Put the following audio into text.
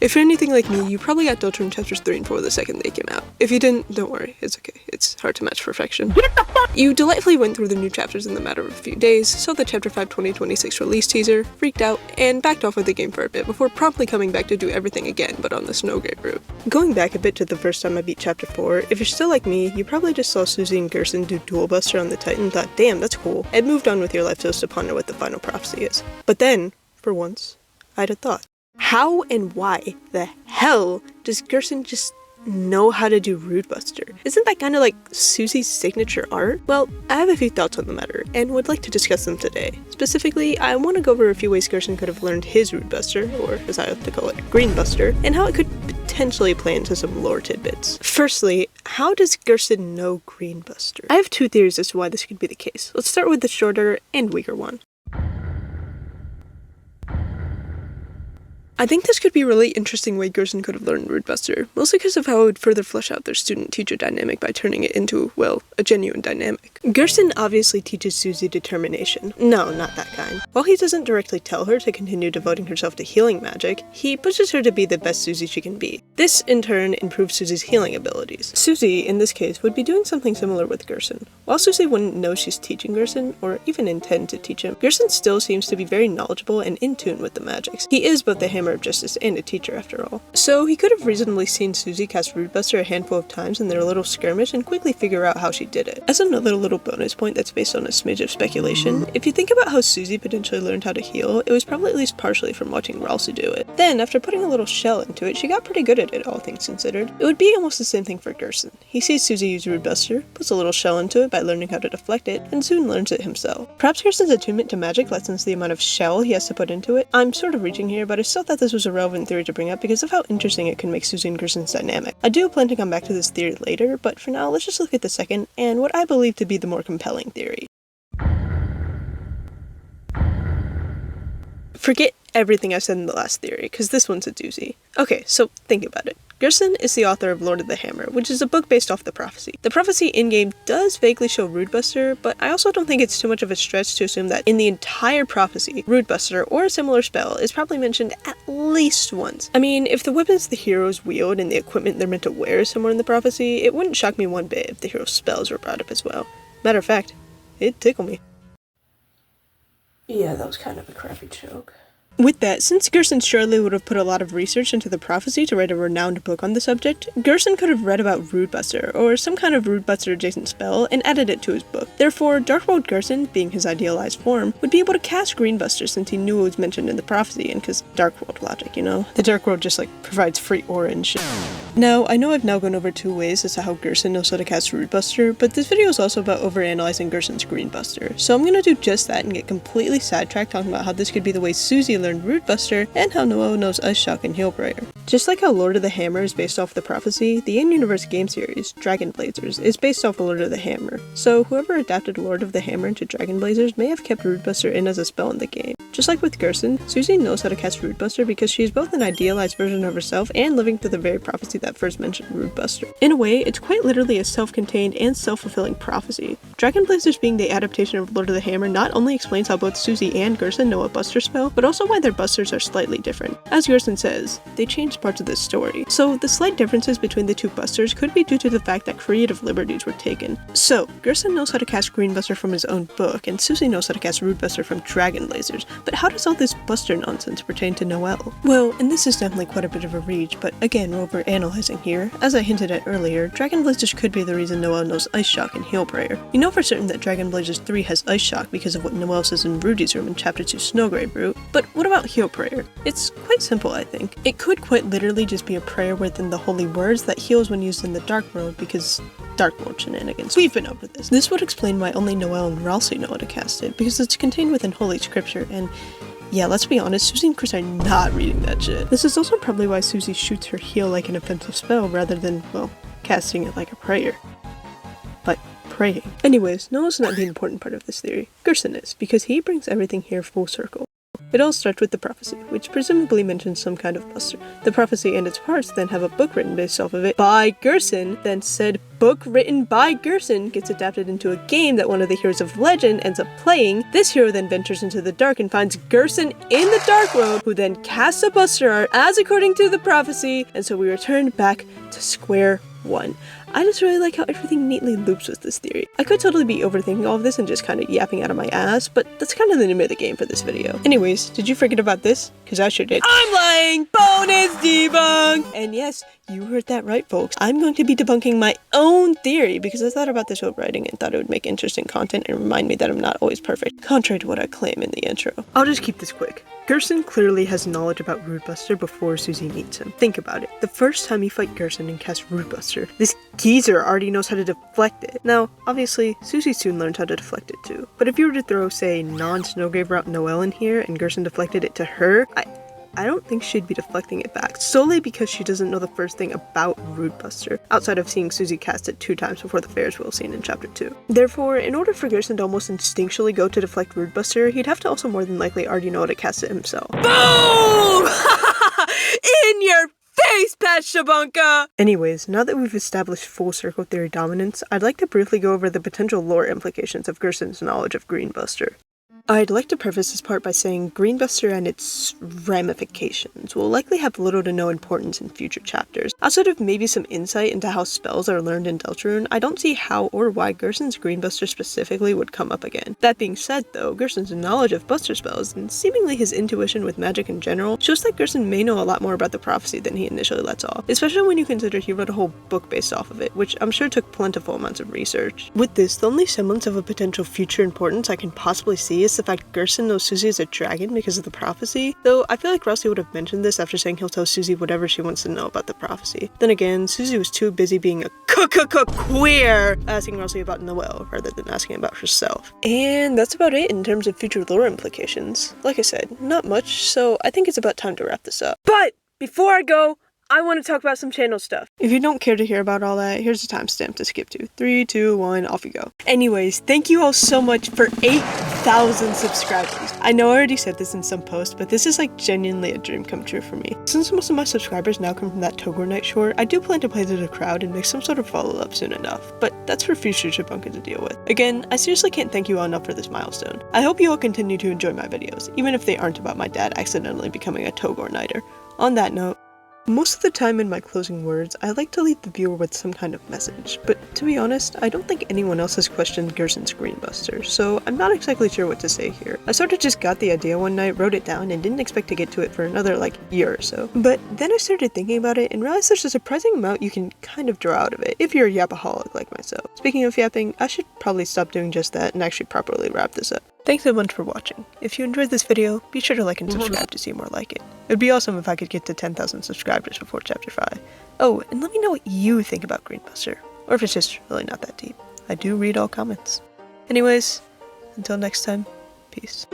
If you're anything like me, you probably got Deltarune chapters 3 and 4 the second they came out. If you didn't, don't worry, it's okay. It's hard to match perfection. You delightfully went through the new chapters in the matter of a few days, saw the Chapter 5 2026 release teaser, freaked out, and backed off of the game for a bit before promptly coming back to do everything again, but on the Snowgrave route. Going back a bit to the first time I beat Chapter 4, if you're still like me, you probably just saw Susie and Gerson do Dual Buster on the Titan and thought, damn, that's cool, and moved on with your life just to ponder what the final prophecy is. But then, for once, I had a thought. How and why the hell does Gerson just know how to do Rude Buster? Isn't that kind of like Susie's signature art? Well, I have a few thoughts on the matter, and would like to discuss them today. Specifically, I want to go over a few ways Gerson could have learned his Rude Buster, or as I like to call it, Green Buster, and how it could potentially play into some lore tidbits. Firstly, how does Gerson know Green Buster? I have two theories as to why this could be the case. Let's start with the shorter and weaker one. I think this could be a really interesting way Gerson could have learned Rude Buster, mostly because of how it would further flesh out their student-teacher dynamic by turning it into, well, a genuine dynamic. Gerson obviously teaches Susie determination. No, not that kind. While he doesn't directly tell her to continue devoting herself to healing magic, he pushes her to be the best Susie she can be. This, in turn, improves Susie's healing abilities. Susie, in this case, would be doing something similar with Gerson. While Susie wouldn't know she's teaching Gerson, or even intend to teach him, Gerson still seems to be very knowledgeable and in tune with the magics. He is both the Hammer of Justice and a teacher after all. So he could have reasonably seen Susie cast Rude Buster a handful of times in their little skirmish and quickly figure out how she did it. As another little bonus point that's based on a smidge of speculation, if you think about how Susie potentially learned how to heal, it was probably at least partially from watching Ralsei do it. Then, after putting a little shell into it, she got pretty good at it, all things considered. It would be almost the same thing for Gerson. He sees Susie use Rude Buster, puts a little shell into it by learning how to deflect it, and soon learns it himself. Perhaps Gerson's attunement to magic lessens the amount of shell he has to put into it. I'm sort of reaching here, but I still thought this was a relevant theory to bring up because of how interesting it can make Susie and Gerson's dynamic. I do plan to come back to this theory later, but for now let's just look at the second, and what I believe to be the more compelling theory. Forget everything I said in the last theory, because this one's a doozy. Okay, so think about it. Gerson is the author of Lord of the Hammer, which is a book based off the prophecy. The prophecy in-game does vaguely show Rude Buster, but I also don't think it's too much of a stretch to assume that in the entire prophecy, Rude Buster or a similar spell is probably mentioned at least once. I mean, if the weapons the heroes wield and the equipment they're meant to wear is somewhere in the prophecy, it wouldn't shock me one bit if the hero's spells were brought up as well. Matter of fact, it'd tickle me. Yeah, that was kind of a crappy joke. With that, since Gerson surely would have put a lot of research into the prophecy to write a renowned book on the subject, Gerson could have read about Rude Buster, or some kind of Rude Buster adjacent spell, and added it to his book. Therefore, Dark World Gerson, being his idealized form, would be able to cast Green Buster since he knew it was mentioned in the prophecy, and cause Dark World logic, you know? The Dark World just provides free aura and shit. Now, I know I've now gone over two ways as to how Gerson knows how to cast Rude Buster, but this video is also about overanalyzing Gerson's Green Buster, so I'm gonna do just that and get completely sidetracked talking about how this could be the way Susie learned Rude Buster, and how Noelle knows Ice Shock and Heal Prayer. Just like how Lord of the Hammer is based off the prophecy, the in-universe game series, Dragon Blazers, is based off Lord of the Hammer, so whoever adapted Lord of the Hammer into Dragon Blazers may have kept Rude Buster in as a spell in the game. Just like with Gerson, Susie knows how to cast Rude Buster because she is both an idealized version of herself and living through the very prophecy that first mentioned Rude Buster. In a way, it's quite literally a self-contained and self-fulfilling prophecy. Dragon Blazers being the adaptation of Lord of the Hammer not only explains how both Susie and Gerson know a Buster spell, but also why their Busters are slightly different. As Gerson says, they changed parts of the story. So the slight differences between the two Busters could be due to the fact that creative liberties were taken. So, Gerson knows how to cast Green Buster from his own book, and Susie knows how to cast Rude Buster from Dragon Blazers, but how does all this Buster nonsense pertain to Noelle? Well, and this is definitely quite a bit of a reach, but again, we're overanalyzing here. As I hinted at earlier, Dragon Blazers could be the reason Noelle knows Ice Shock and Heal Prayer. You know for certain that Dragon Blazers 3 has Ice Shock because of what Noelle says in Rudy's room in Chapter 2 Snowgrave Route, but what about Heal Prayer? It's quite simple, I think. It could quite literally just be a prayer within the holy words that heals when used in the Dark World because Dark World shenanigans. We've been over this. This would explain why only Noelle and Ralsei know how to cast it, because it's contained within holy scripture, and yeah, let's be honest, Susie and Chris are not reading that shit. This is also probably why Susie shoots her heal like an offensive spell rather than, well, casting it like a prayer. Like, praying. Anyways, Noelle's not the important part of this theory. Gerson is, because he brings everything here full circle. It all starts with the prophecy, which presumably mentions some kind of buster. The prophecy and its parts then have a book written based off of it by Gerson, then said book written by Gerson gets adapted into a game that one of the heroes of legend ends up playing. This hero then ventures into the dark and finds Gerson in the dark world, who then casts a buster art as according to the prophecy, and so we return back to square one. I just really like how everything neatly loops with this theory. I could totally be overthinking all of this and just kind of yapping out of my ass, but that's kind of the name of the game for this video. Anyways, did you forget about this? Because I sure did. I'm lying! Bonus debunk! And yes, you heard that right, folks. I'm going to be debunking my own theory because I thought about this while writing and thought it would make interesting content and remind me that I'm not always perfect, contrary to what I claim in the intro. I'll just keep this quick. Gerson clearly has knowledge about Root Buster before Susie meets him. Think about it. The first time you fight Gerson and cast Root Buster, this geezer already knows how to deflect it. Now, obviously, Susie soon learns how to deflect it too. But if you were to throw, say, non-Snowgrave route Noelle in here and Gerson deflected it to her, I don't think she'd be deflecting it back, solely because she doesn't know the first thing about Root Buster, outside of seeing Susie cast it 2 times before the Ferris wheel scene in chapter 2. Therefore, in order for Gerson to almost instinctually go to deflect Root Buster, he'd have to also more than likely already know how to cast it himself. Boom! In your face, Pet Shabunka! Anyways, now that we've established full circle theory dominance, I'd like to briefly go over the potential lore implications of Gerson's knowledge of Green Buster. I'd like to preface this part by saying Green Buster and its ramifications will likely have little to no importance in future chapters. Outside of maybe some insight into how spells are learned in Deltarune, I don't see how or why Gerson's Green Buster specifically would come up again. That being said though, Gerson's knowledge of Buster spells, and seemingly his intuition with magic in general, shows that Gerson may know a lot more about the prophecy than he initially lets off, especially when you consider he wrote a whole book based off of it, which I'm sure took plentiful amounts of research. With this, the only semblance of a potential future importance I can possibly see is the fact Gerson knows Susie is a dragon because of the prophecy, though I feel like Rossi would have mentioned this after saying he'll tell Susie whatever she wants to know about the prophecy. Then again, Susie was too busy being a queer asking Rossi about Noelle rather than asking about herself. And that's about it in terms of future lore implications. Like I said, not much, so I think it's about time to wrap this up. But before I go, I want to talk about some channel stuff. If you don't care to hear about all that, here's a timestamp to skip to. 3, 2, 1, off you go. Anyways, thank you all so much for 8,000 subscribers. I know I already said this in some post, but this is like genuinely a dream come true for me. Since most of my subscribers now come from that Togor Night short, I do plan to play to the crowd and make some sort of follow-up soon enough, but that's for future Shabunka to deal with. Again, I seriously can't thank you all enough for this milestone. I hope you all continue to enjoy my videos, even if they aren't about my dad accidentally becoming a Togor Nighter. On that note, most of the time in my closing words, I like to leave the viewer with some kind of message, but to be honest, I don't think anyone else has questioned Gerson's Green Buster, so I'm not exactly sure what to say here. I sort of just got the idea one night, wrote it down, and didn't expect to get to it for another, year or so. But then I started thinking about it and realized there's a surprising amount you can kind of draw out of it, if you're a yapaholic like myself. Speaking of yapping, I should probably stop doing just that and actually properly wrap this up. Thanks a bunch for watching. If you enjoyed this video, be sure to like and subscribe to see more like it. It would be awesome if I could get to 10,000 subscribers before chapter 5. Oh, and let me know what you think about Green Buster, or if it's just really not that deep. I do read all comments. Anyways, until next time, peace.